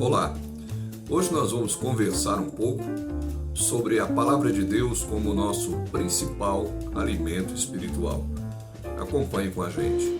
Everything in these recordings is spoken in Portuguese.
Olá, hoje nós vamos conversar um pouco sobre a Palavra de Deus como nosso principal alimento espiritual. Acompanhe com a gente.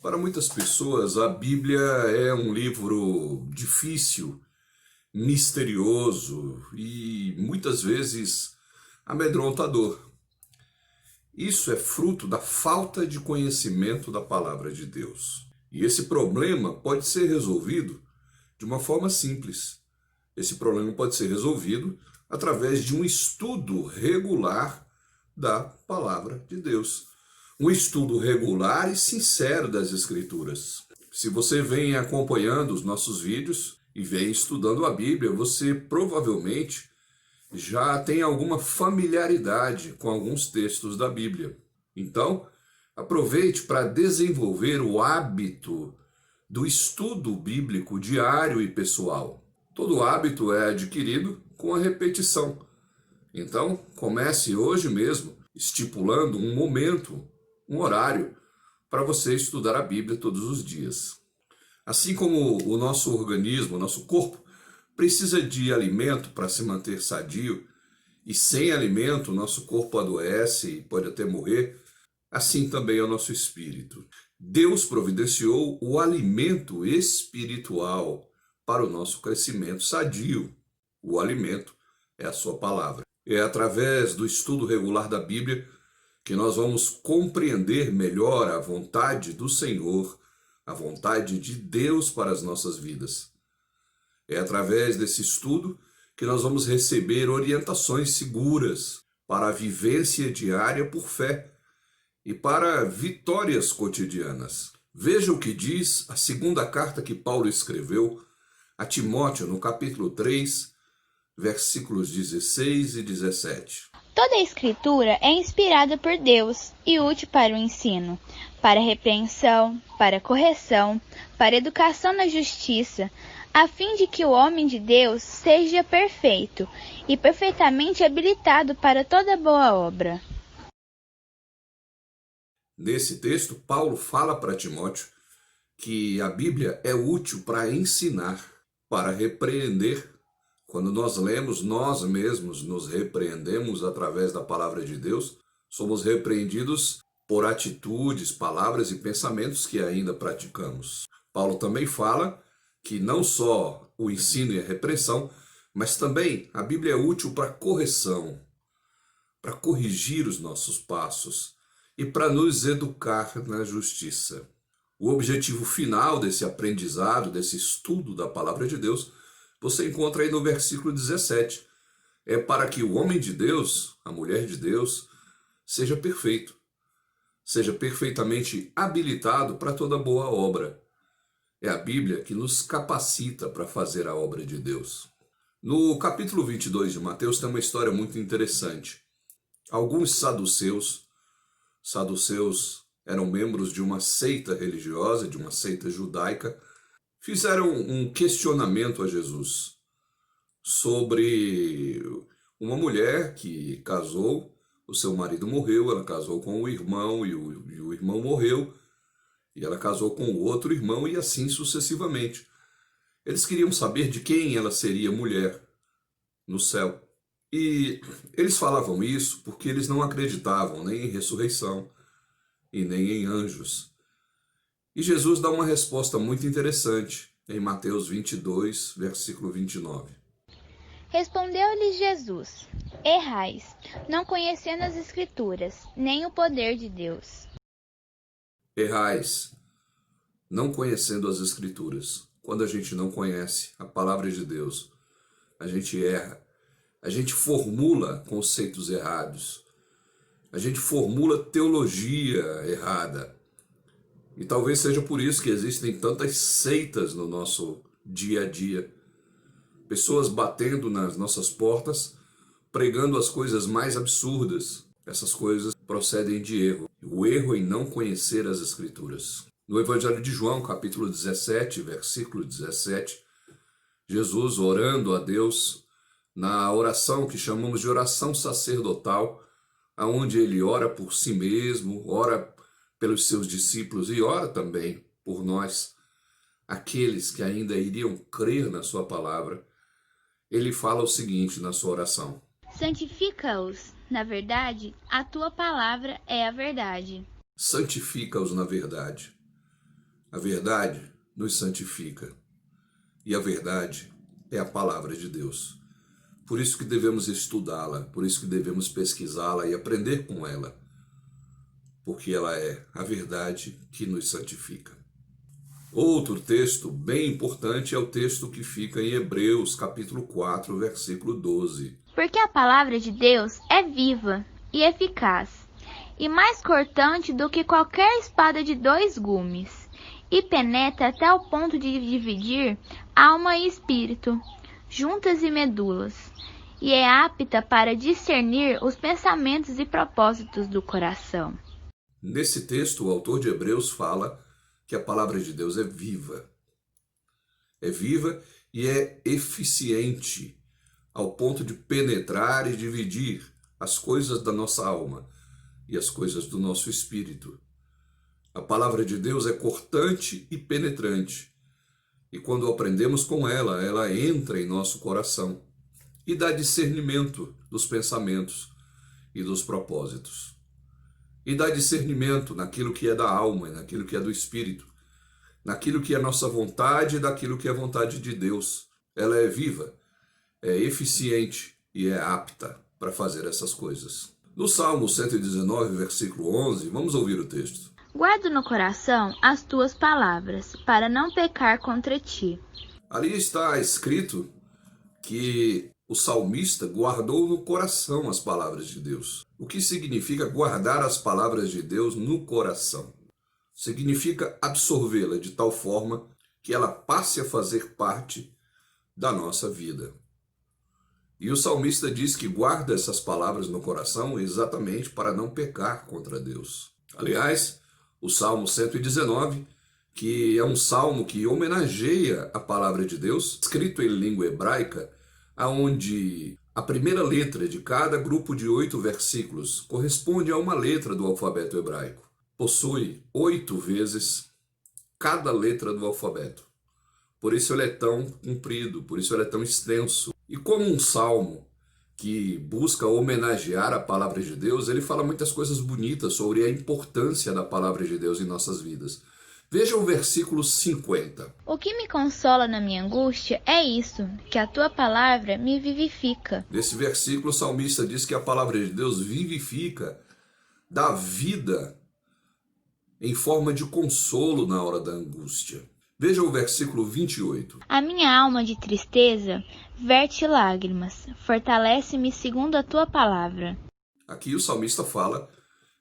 Para muitas pessoas, a Bíblia é um livro difícil, misterioso e muitas vezes amedrontador. Isso é fruto da falta de conhecimento da palavra de Deus. E esse problema pode ser resolvido de uma forma simples. Esse problema pode ser resolvido através de um estudo regular da palavra de Deus. Um estudo regular e sincero das Escrituras. Se você vem acompanhando os nossos vídeos e vem estudando a Bíblia, você provavelmente já tem alguma familiaridade com alguns textos da Bíblia. Então, aproveite para desenvolver o hábito do estudo bíblico diário e pessoal. Todo hábito é adquirido com a repetição. Então, comece hoje mesmo estipulando um momento, um horário, para você estudar a Bíblia todos os dias. Assim como o nosso organismo, o nosso corpo, precisa de alimento para se manter sadio, e sem alimento o nosso corpo adoece e pode até morrer, assim também é o nosso espírito. Deus providenciou o alimento espiritual para o nosso crescimento sadio. O alimento é a sua palavra. É através do estudo regular da Bíblia que nós vamos compreender melhor a vontade do Senhor, a vontade de Deus para as nossas vidas. É através desse estudo que nós vamos receber orientações seguras para a vivência diária por fé e para vitórias cotidianas. Veja o que diz a segunda carta que Paulo escreveu a Timóteo, no capítulo 3, versículos 16 e 17. Toda a Escritura é inspirada por Deus e útil para o ensino, para a repreensão, para a correção, para a educação na justiça, a fim de que o homem de Deus seja perfeito e perfeitamente habilitado para toda boa obra. Nesse texto, Paulo fala para Timóteo que a Bíblia é útil para ensinar, para repreender. Quando nós lemos, nós mesmos nos repreendemos através da palavra de Deus, somos repreendidos por atitudes, palavras e pensamentos que ainda praticamos. Paulo também fala que não só o ensino e a repreensão, mas também a Bíblia é útil para correção, para corrigir os nossos passos e para nos educar na justiça. O objetivo final desse aprendizado, desse estudo da palavra de Deus, você encontra aí no versículo 17. É para que o homem de Deus, a mulher de Deus, seja perfeito, seja perfeitamente habilitado para toda boa obra. É a Bíblia que nos capacita para fazer a obra de Deus. No capítulo 22 de Mateus tem uma história muito interessante. Alguns saduceus eram membros de uma seita religiosa, de uma seita judaica, fizeram um questionamento a Jesus sobre uma mulher que casou, o seu marido morreu, ela casou com o irmão e o irmão morreu, e ela casou com o outro irmão e assim sucessivamente. Eles queriam saber de quem ela seria mulher no céu. E eles falavam isso porque eles não acreditavam nem em ressurreição e nem em anjos. E Jesus dá uma resposta muito interessante em Mateus 22, versículo 29. Respondeu-lhes Jesus: Errais, não conhecendo as Escrituras, nem o poder de Deus. Errais, não conhecendo as Escrituras. Quando a gente não conhece a palavra de Deus, a gente erra, a gente formula conceitos errados, a gente formula teologia errada. E talvez seja por isso que existem tantas seitas no nosso dia a dia. Pessoas batendo nas nossas portas, pregando as coisas mais absurdas. Essas coisas procedem de erro. O erro em não conhecer as Escrituras. No Evangelho de João, capítulo 17, versículo 17, Jesus orando a Deus, na oração que chamamos de oração sacerdotal, aonde ele ora por si mesmo, ora pelos seus discípulos e ora também por nós, aqueles que ainda iriam crer na sua palavra. Ele fala o seguinte na sua oração: santifica-os na verdade, a tua palavra é a verdade. Santifica-os na verdade. A verdade nos santifica. E a verdade é a palavra de Deus. Por isso que devemos estudá-la, por isso que devemos pesquisá-la e aprender com ela. Porque ela é a verdade que nos santifica. Outro texto bem importante é o texto que fica em Hebreus, capítulo 4, versículo 12. Porque a palavra de Deus é viva e eficaz, e mais cortante do que qualquer espada de 2 gumes, e penetra até o ponto de dividir alma e espírito, juntas e medulas, e é apta para discernir os pensamentos e propósitos do coração. Nesse texto, o autor de Hebreus fala que a palavra de Deus é viva. É viva e é eficiente, ao ponto de penetrar e dividir as coisas da nossa alma e as coisas do nosso espírito. A palavra de Deus é cortante e penetrante, e quando aprendemos com ela, ela entra em nosso coração e dá discernimento dos pensamentos e dos propósitos. E dá discernimento naquilo que é da alma e naquilo que é do espírito, naquilo que é nossa vontade e daquilo que é vontade de Deus. Ela é viva, é eficiente e é apta para fazer essas coisas. No Salmo 119, versículo 11, vamos ouvir o texto. Guardo no coração as tuas palavras, para não pecar contra ti. Ali está escrito que o salmista guardou no coração as palavras de Deus. O que significa guardar as palavras de Deus no coração? Significa absorvê-la de tal forma que ela passe a fazer parte da nossa vida. E o salmista diz que guarda essas palavras no coração exatamente para não pecar contra Deus. Aliás, o Salmo 119, que é um salmo que homenageia a palavra de Deus, escrito em língua hebraica, onde a primeira letra de cada grupo de 8 versículos corresponde a uma letra do alfabeto hebraico. Possui 8 vezes cada letra do alfabeto. Por isso ele é tão comprido, por isso ele é tão extenso. E como um salmo que busca homenagear a palavra de Deus, ele fala muitas coisas bonitas sobre a importância da palavra de Deus em nossas vidas. Veja o versículo 50. O que me consola na minha angústia é isso, que a tua palavra me vivifica. Nesse versículo, o salmista diz que a palavra de Deus vivifica, dá vida em forma de consolo na hora da angústia. Veja o versículo 28. A minha alma de tristeza verte lágrimas, fortalece-me segundo a tua palavra. Aqui o salmista fala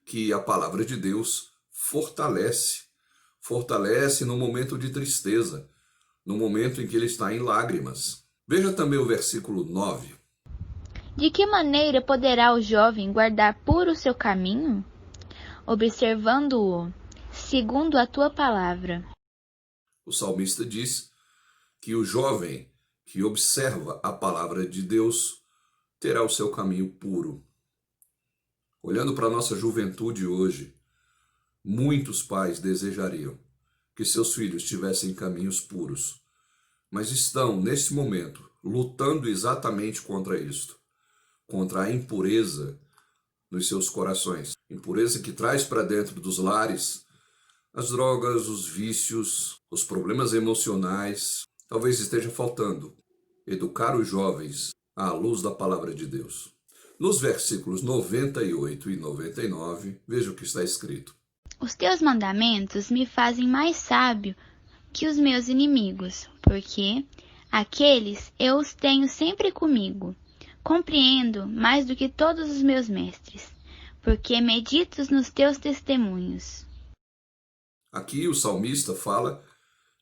que a palavra de Deus fortalece no momento de tristeza, no momento em que ele está em lágrimas. Veja também o versículo 9. De que maneira poderá o jovem guardar puro o seu caminho? Observando-o, segundo a tua palavra. O salmista diz que o jovem que observa a palavra de Deus terá o seu caminho puro. Olhando para a nossa juventude hoje, muitos pais desejariam que seus filhos tivessem caminhos puros, mas estão, neste momento, lutando exatamente contra isto, contra a impureza nos seus corações. Impureza que traz para dentro dos lares as drogas, os vícios, os problemas emocionais. Talvez esteja faltando educar os jovens à luz da palavra de Deus. Nos versículos 98 e 99, veja o que está escrito. Os teus mandamentos me fazem mais sábio que os meus inimigos, porque aqueles eu os tenho sempre comigo. Compreendo mais do que todos os meus mestres, porque medito nos teus testemunhos. Aqui o salmista fala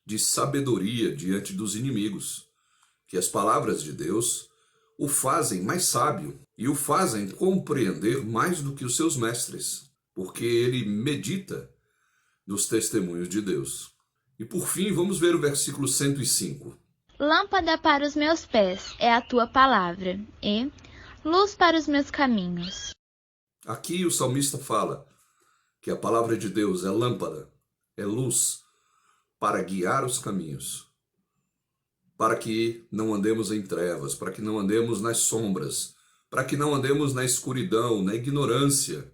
de sabedoria diante dos inimigos, que as palavras de Deus o fazem mais sábio e o fazem compreender mais do que os seus mestres, porque ele medita nos testemunhos de Deus. E por fim, vamos ver o versículo 105. Lâmpada para os meus pés é a tua palavra, e luz para os meus caminhos. Aqui o salmista fala que a palavra de Deus é lâmpada, é luz para guiar os caminhos, para que não andemos em trevas, para que não andemos nas sombras, para que não andemos na escuridão, na ignorância.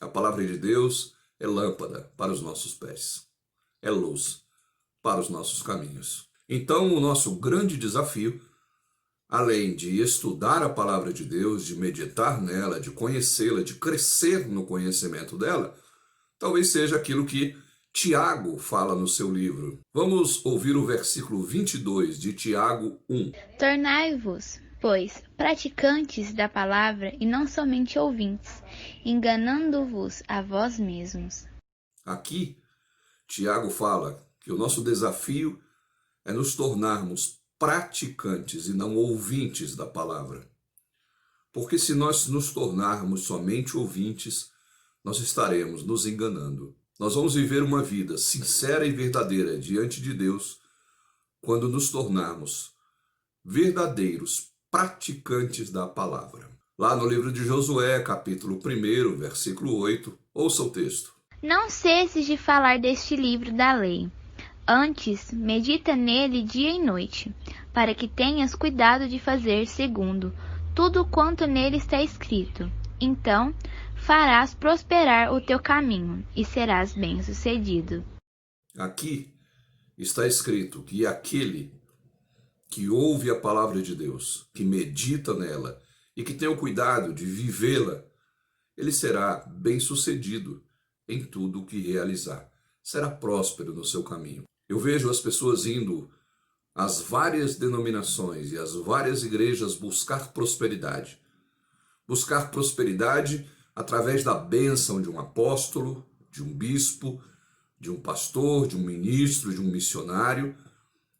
A palavra de Deus é lâmpada para os nossos pés, é luz para os nossos caminhos. Então, o nosso grande desafio, além de estudar a palavra de Deus, de meditar nela, de conhecê-la, de crescer no conhecimento dela, talvez seja aquilo que Tiago fala no seu livro. Vamos ouvir o versículo 22 de Tiago 1. Tornai-vos, pois, praticantes da palavra e não somente ouvintes, enganando-vos a vós mesmos. Aqui, Tiago fala que o nosso desafio é nos tornarmos praticantes e não ouvintes da palavra. Porque se nós nos tornarmos somente ouvintes, nós estaremos nos enganando. Nós vamos viver uma vida sincera e verdadeira diante de Deus quando nos tornarmos verdadeiros praticantes da palavra. Lá no livro de Josué, capítulo 1, versículo 8, ouça o texto. Não cesses de falar deste livro da lei. Antes, medita nele dia e noite, para que tenhas cuidado de fazer segundo tudo quanto nele está escrito. Então, farás prosperar o teu caminho e serás bem-sucedido. Aqui está escrito que aquele que ouve a palavra de Deus, que medita nela e que tem o cuidado de vivê-la, ele será bem-sucedido em tudo o que realizar. Será próspero no seu caminho. Eu vejo as pessoas indo às várias denominações e às várias igrejas buscar prosperidade. Buscar prosperidade através da bênção de um apóstolo, de um bispo, de um pastor, de um ministro, de um missionário.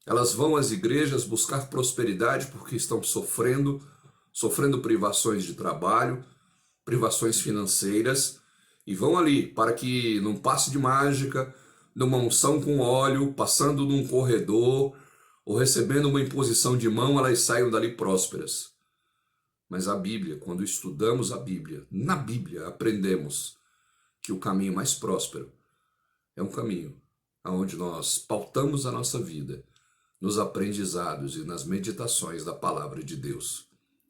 Elas vão às igrejas buscar prosperidade porque estão sofrendo privações de trabalho, privações financeiras, e vão ali para que num passe de mágica, numa unção com óleo, passando num corredor ou recebendo uma imposição de mão, elas saiam dali prósperas. Mas a Bíblia, quando estudamos a Bíblia, na Bíblia aprendemos que o caminho mais próspero é um caminho onde nós pautamos a nossa vida nos aprendizados e nas meditações da palavra de Deus.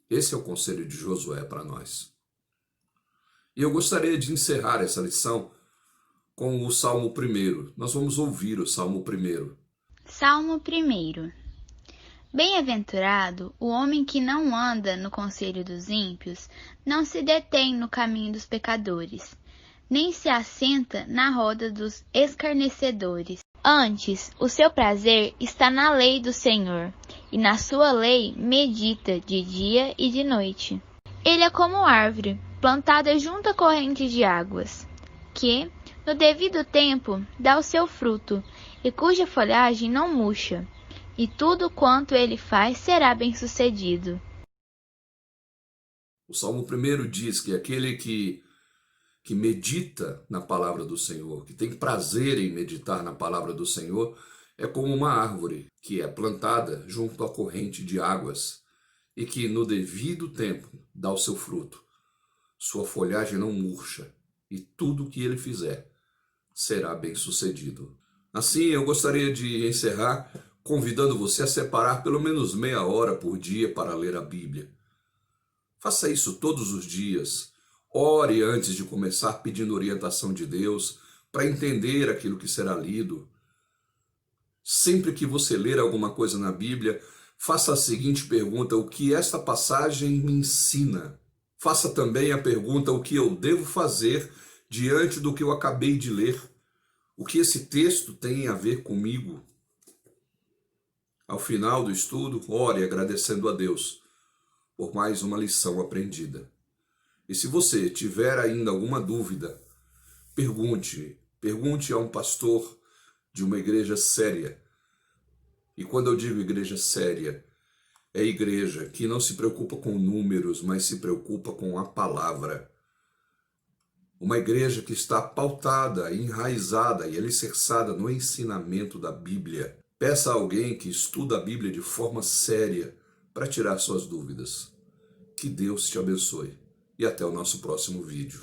Esse é o conselho de Josué para nós. E eu gostaria de encerrar essa lição com o Salmo 1. Nós vamos ouvir o Salmo 1. Salmo 1. Bem-aventurado o homem que não anda no conselho dos ímpios, não se detém no caminho dos pecadores, nem se assenta na roda dos escarnecedores. Antes, o seu prazer está na lei do Senhor, e na sua lei medita de dia e de noite. Ele é como árvore, plantada junto à corrente de águas, que, no devido tempo, dá o seu fruto, e cuja folhagem não murcha, e tudo quanto ele faz será bem-sucedido. O Salmo 1 diz que aquele que medita na palavra do Senhor, que tem prazer em meditar na palavra do Senhor, é como uma árvore que é plantada junto à corrente de águas e que no devido tempo dá o seu fruto. Sua folhagem não murcha e tudo o que ele fizer será bem-sucedido. Assim, eu gostaria de encerrar convidando você a separar pelo menos meia hora por dia para ler a Bíblia. Faça isso todos os dias. Ore antes de começar pedindo orientação de Deus para entender aquilo que será lido. Sempre que você ler alguma coisa na Bíblia, faça a seguinte pergunta: o que esta passagem me ensina? Faça também a pergunta: o que eu devo fazer diante do que eu acabei de ler? O que esse texto tem a ver comigo? Ao final do estudo, ore agradecendo a Deus por mais uma lição aprendida. E se você tiver ainda alguma dúvida, pergunte a um pastor de uma igreja séria. E quando eu digo igreja séria, é igreja que não se preocupa com números, mas se preocupa com a palavra. Uma igreja que está pautada, enraizada e alicerçada no ensinamento da Bíblia. Peça a alguém que estuda a Bíblia de forma séria para tirar suas dúvidas. Que Deus te abençoe. e até o nosso próximo vídeo.